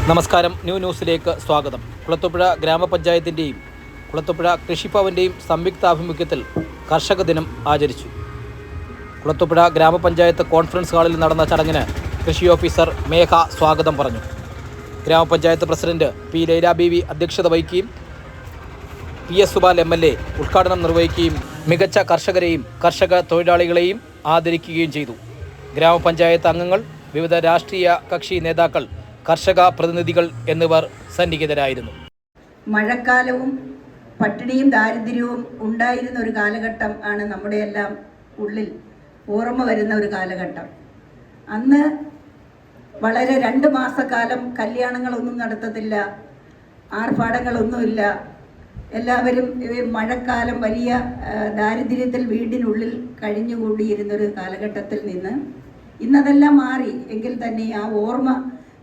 നമസ്കാരം. ന്യൂസിലേക്ക് സ്വാഗതം. കുളത്തൂപ്പുഴ ഗ്രാമപഞ്ചായത്തിൻ്റെയും കുളത്തൂപ്പുഴ കൃഷിഭവൻ്റെയും സംയുക്താഭിമുഖ്യത്തിൽ കർഷക ദിനം ആചരിച്ചു. കുളത്തൂപ്പുഴ ഗ്രാമപഞ്ചായത്ത് കോൺഫറൻസ് ഹാളിൽ നടന്ന ചടങ്ങിന് കൃഷി ഓഫീസർ മേഘ സ്വാഗതം പറഞ്ഞു. ഗ്രാമപഞ്ചായത്ത് പ്രസിഡന്റ് പി ലൈല ബീവി അധ്യക്ഷത വഹിക്കുകയും PS സുബാൽ MLA ഉദ്ഘാടനം നിർവഹിക്കുകയും മികച്ച കർഷകരെയും കർഷക തൊഴിലാളികളെയും ആദരിക്കുകയും ചെയ്തു. ഗ്രാമപഞ്ചായത്ത് അംഗങ്ങൾ, വിവിധ രാഷ്ട്രീയ കക്ഷി നേതാക്കൾ, കർഷക പ്രതിനിധികൾ എന്നിവർ സന്നിഹിതരായിരുന്നു. മഴക്കാലവും പട്ടിണിയും ദാരിദ്ര്യവും ഉണ്ടായിരുന്ന ഒരു കാലഘട്ടം ആണ് നമ്മുടെ എല്ലാം ഉള്ളിൽ ഓർമ്മ വരുന്ന ഒരു കാലഘട്ടം. അന്ന് വളരെ 2 മാസക്കാലം കല്യാണങ്ങളൊന്നും നടത്തത്തില്ല, ആർഭാടങ്ങളൊന്നുമില്ല. എല്ലാവരും മഴക്കാലം വലിയ ദാരിദ്ര്യത്തിൽ വീടിനുള്ളിൽ കഴിഞ്ഞുകൂടിയിരുന്നൊരു കാലഘട്ടത്തിൽ നിന്ന് ഇന്നതെല്ലാം മാറി. എങ്കിൽ തന്നെ ആ ഓർമ്മ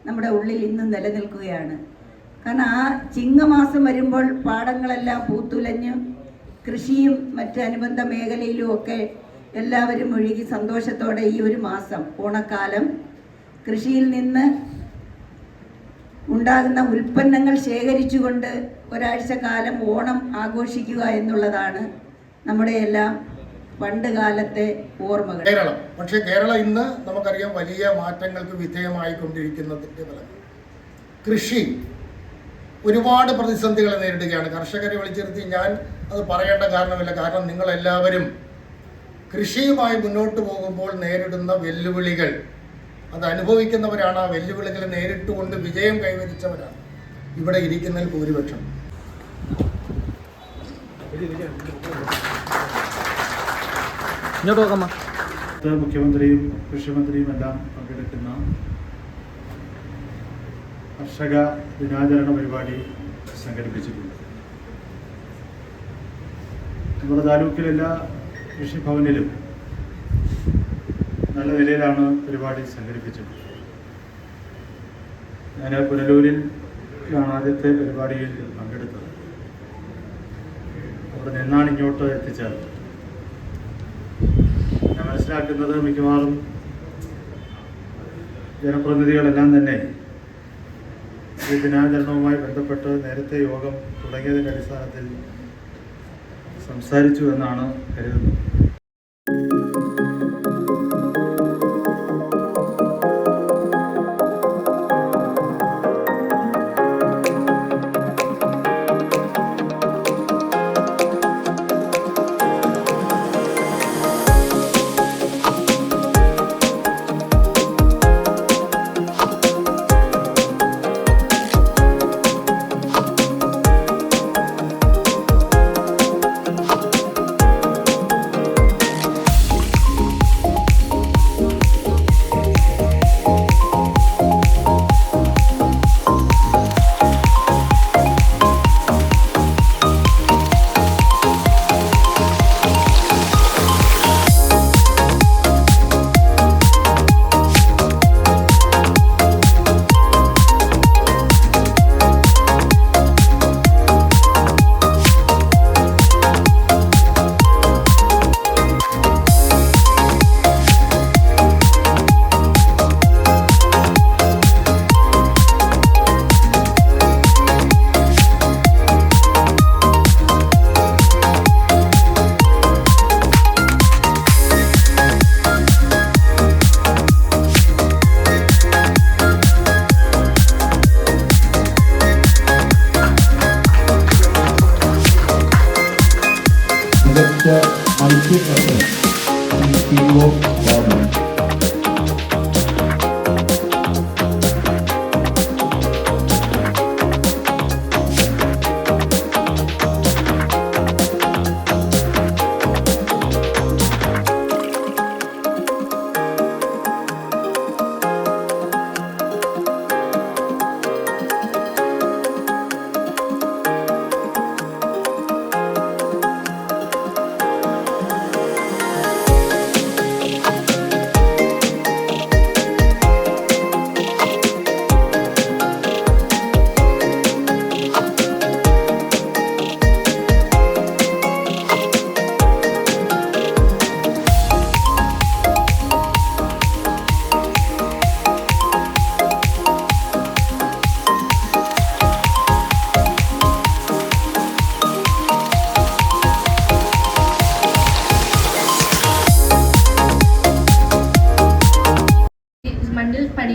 നമ്മുടെ ഉള്ളിൽ ഇന്നും നിലനിൽക്കുകയാണ്. കാരണം ആ ചിങ്ങമാസം വരുമ്പോൾ പാടങ്ങളെല്ലാം പൂത്തുലഞ്ഞ് കൃഷിയും മറ്റ് അനുബന്ധ മേഖലയിലും ഒക്കെ എല്ലാവരും ഒഴുകി സന്തോഷത്തോടെ ഈ ഒരു മാസം ഓണക്കാലം കൃഷിയിൽ നിന്ന് ഉണ്ടാകുന്ന ഉൽപ്പന്നങ്ങൾ ശേഖരിച്ചുകൊണ്ട് ഒരാഴ്ച കാലം ഓണം ആഘോഷിക്കുക എന്നുള്ളതാണ് നമ്മുടെ എല്ലാം പണ്ട് കാലത്തെ ഓർമ്മകൾ. കേരളം പക്ഷേ കേരളം ഇന്ന് നമുക്കറിയാം വലിയ മാറ്റങ്ങൾക്ക് വിധേയമായിക്കൊണ്ടിരിക്കുന്നതിൻ്റെ ഫലം കൃഷി ഒരുപാട് പ്രതിസന്ധികളെ നേരിടുകയാണ്. കർഷകരെ വിളിച്ചിരുത്തി ഞാൻ അത് പറയേണ്ട കാരണമില്ല. കാരണം നിങ്ങളെല്ലാവരും കൃഷിയുമായി മുന്നോട്ട് പോകുമ്പോൾ നേരിടുന്ന വെല്ലുവിളികൾ അത് അനുഭവിക്കുന്നവരാണ്. ആ വെല്ലുവിളികളെ നേരിട്ടുകൊണ്ട് വിജയം കൈവരിച്ചവരാണ് ഇവിടെ ഇരിക്കുന്നതിൽ ഭൂരിപക്ഷം. മുഖ്യമന്ത്രിയും കൃഷിമന്ത്രിയും എല്ലാം പങ്കെടുക്കുന്ന കർഷക ദിനാചരണ പരിപാടി സംഘടിപ്പിച്ചിട്ടുണ്ട്. നമ്മുടെ താലൂക്കിലെല്ലാ കൃഷിഭവനിലും നല്ല നിലയിലാണ് പരിപാടി സംഘടിപ്പിച്ചത്. ഞാൻ പുനലൂരിലാണ് ആദ്യത്തെ പരിപാടിയിൽ പങ്കെടുത്തത്. അവിടെ നിന്നാണ് ഇങ്ങോട്ട് എത്തിച്ചത്. ഞാൻ മനസ്സിലാക്കുന്നത് മിക്കവാറും ജനപ്രതിനിധികളെല്ലാം തന്നെ ഈ ദിനാചരണവുമായി ബന്ധപ്പെട്ട് നേരത്തെ യോഗം തുടങ്ങിയതിൻ്റെ അടിസ്ഥാനത്തിൽ സംസാരിച്ചു എന്നാണ് കരുതുന്നത്.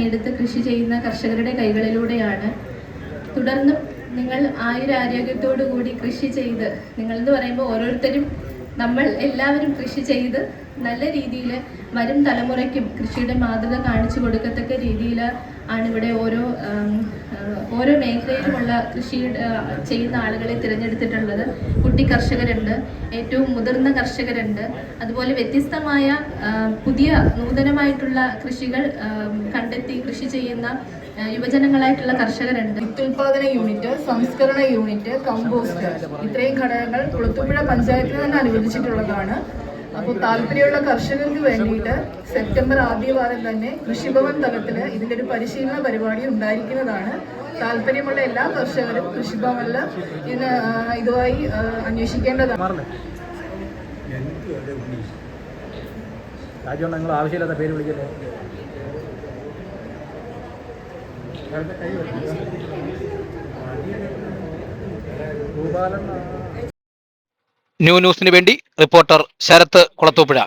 പണിയെടുത്ത് കൃഷി ചെയ്യുന്ന കർഷകരുടെ കൈകളിലൂടെയാണ്. തുടർന്നും നിങ്ങൾ ആയുരാരോഗ്യത്തോടു കൂടി കൃഷി ചെയ്ത്, നിങ്ങളെന്ന് പറയുമ്പോൾ ഓരോരുത്തരും നമ്മൾ എല്ലാവരും കൃഷി ചെയ്ത് നല്ല രീതിയിൽ വരും തലമുറയ്ക്കും കൃഷിയുടെ മാതൃക കാണിച്ചു കൊടുക്കത്തക്ക രീതിയിൽ ആണ് ഇവിടെ ഓരോ മേഖലയിലുമുള്ള കൃഷി ചെയ്യുന്ന ആളുകളെ തിരഞ്ഞെടുത്തിട്ടുള്ളത്. കുട്ടി കർഷകരുണ്ട്, ഏറ്റവും മുതിർന്ന കർഷകരുണ്ട്, അതുപോലെ വ്യത്യസ്തമായ പുതിയ നൂതനമായിട്ടുള്ള കൃഷികൾ കണ്ടെത്തി കൃഷി ചെയ്യുന്ന യുവജനങ്ങളായിട്ടുള്ള കർഷകരുണ്ട്. വിത്തുൽപാദന യൂണിറ്റ്, സംസ്കരണ യൂണിറ്റ്, കമ്പോസ്റ്റ്, ഇത്രയും ഘടകങ്ങൾ കുളത്തൂപ്പുഴ പഞ്ചായത്തിന് തന്നെ അനുവദിച്ചിട്ടുള്ളതാണ്. അപ്പോൾ താല്പര്യമുള്ള കർഷകർക്ക് വേണ്ടിയിട്ട് സെപ്റ്റംബർ ആദ്യവാരം തന്നെ കൃഷിഭവൻ തലത്തിൽ ഇതിൻ്റെ ഒരു പരിശീലന പരിപാടി ഉണ്ടായിരിക്കുന്നതാണ്. താല്പര്യമുള്ള എല്ലാ കർഷകരും കൃഷിഭവനിൽ ഇതുമായി അന്വേഷിക്കേണ്ടതാണ്. നിങ്ങൾ ആവശ്യമില്ലാത്ത പേര് വിളിക്കല്ലേ. ന്യൂ ന്യൂസിന് വേണ്ടി റിപ്പോർട്ടർ ശരത്ത് കുളത്തൂപ്പുഴ.